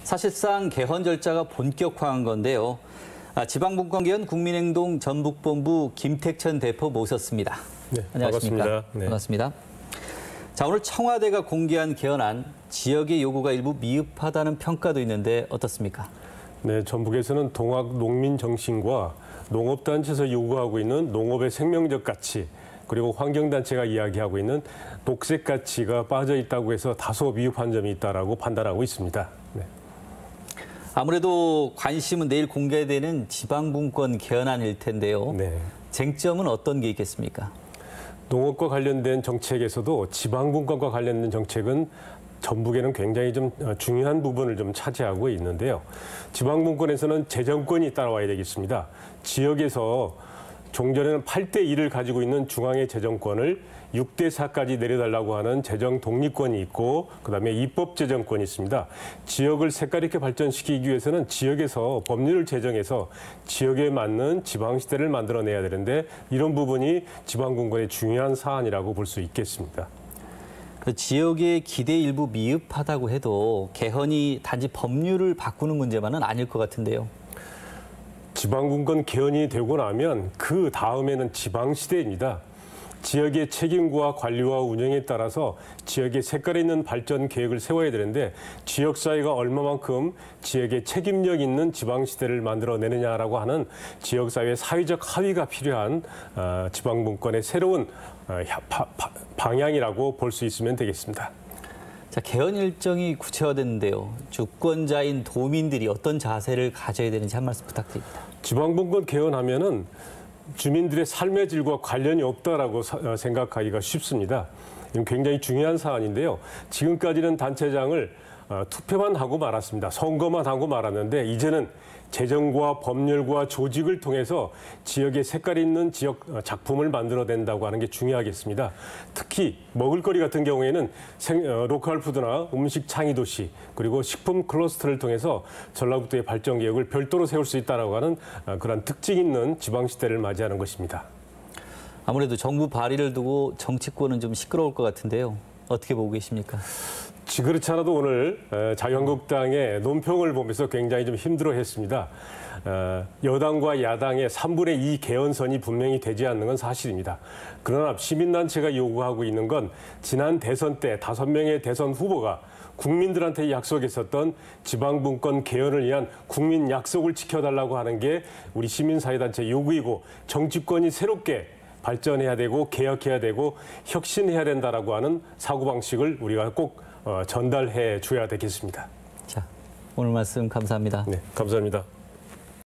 사실상 개헌 절차가 본격화한 건데요. 지방분권 개헌 국민행동 전북본부 김택천 대표 모셨습니다. 네, 안녕하십니까? 반갑습니다. 네. 반갑습니다. 자, 오늘 청와대가 공개한 개헌안, 지역의 요구가 일부 미흡하다는 평가도 있는데 어떻습니까? 네, 전북에서는 동학 농민 정신과 농업단체에서 요구하고 있는 농업의 생명적 가치, 그리고 환경단체가 이야기하고 있는 녹색 가치가 빠져 있다고 해서 다소 미흡한 점이 있다라고 판단하고 있습니다. 네. 아무래도 관심은 내일 공개되는 지방분권 개헌안일 텐데요. 네. 쟁점은 어떤 게 있겠습니까? 농업과 관련된 정책에서도 지방분권과 관련된 정책은 전북에는 굉장히 좀 중요한 부분을 좀 차지하고 있는데요. 지방분권에서는 재정권이 따라와야 되겠습니다. 지역에서 종전에는 8대2를 가지고 있는 중앙의 재정권을 6대4까지 내려달라고 하는 재정 독립권이 있고, 그다음에 입법재정권이 있습니다. 지역을 색깔 있게 발전시키기 위해서는 지역에서 법률을 제정해서 지역에 맞는 지방시대를 만들어내야 되는데, 이런 부분이 지방분권의 중요한 사안이라고 볼 수 있겠습니다. 그 지역의 기대 일부 미흡하다고 해도 개헌이 단지 법률을 바꾸는 문제만은 아닐 것 같은데요. 지방분권 개헌이 되고 나면 그 다음에는 지방시대입니다. 지역의 책임과 관리와 운영에 따라서 지역의 색깔 있는 발전 계획을 세워야 되는데, 지역사회가 얼마만큼 지역의 책임력 있는 지방시대를 만들어내느냐라고 하는 지역사회의 사회적 합의가 필요한 지방분권의 새로운 방향이라고 볼 수 있으면 되겠습니다. 자, 개헌 일정이 구체화됐는데요. 주권자인 도민들이 어떤 자세를 가져야 되는지 한 말씀 부탁드립니다. 지방분권 개헌하면은 주민들의 삶의 질과 관련이 없다라고 생각하기가 쉽습니다. 이건 굉장히 중요한 사안인데요. 지금까지는 단체장을 투표만 하고 말았습니다. 선거만 하고 말았는데, 이제는 재정과 법률과 조직을 통해서 지역의 색깔 있는 지역 작품을 만들어낸다고 하는 게 중요하겠습니다. 특히 먹을거리 같은 경우에는 로컬 푸드나 음식 창의 도시, 그리고 식품 클러스터를 통해서 전라북도의 발전 계획을 별도로 세울 수 있다고 하는 그런 특징 있는 지방시대를 맞이하는 것입니다. 아무래도 정부 발의를 두고 정치권은 좀 시끄러울 것 같은데요. 어떻게 보고 계십니까? 그렇지 않아도 오늘 자유한국당의 논평을 보면서 굉장히 좀 힘들어했습니다. 여당과 야당의 3분의 2 개헌선이 분명히 되지 않는 건 사실입니다. 그러나 시민단체가 요구하고 있는 건 지난 대선 때 5명의 대선 후보가 국민들한테 약속했었던 지방분권 개헌을 위한 국민 약속을 지켜달라고 하는 게 우리 시민사회단체 요구이고, 정치권이 새롭게 발전해야 되고 개혁해야 되고 혁신해야 된다라고 하는 사고방식을 우리가 꼭 전달해 줘야 되겠습니다. 자, 오늘 말씀 감사합니다. 네, 감사합니다.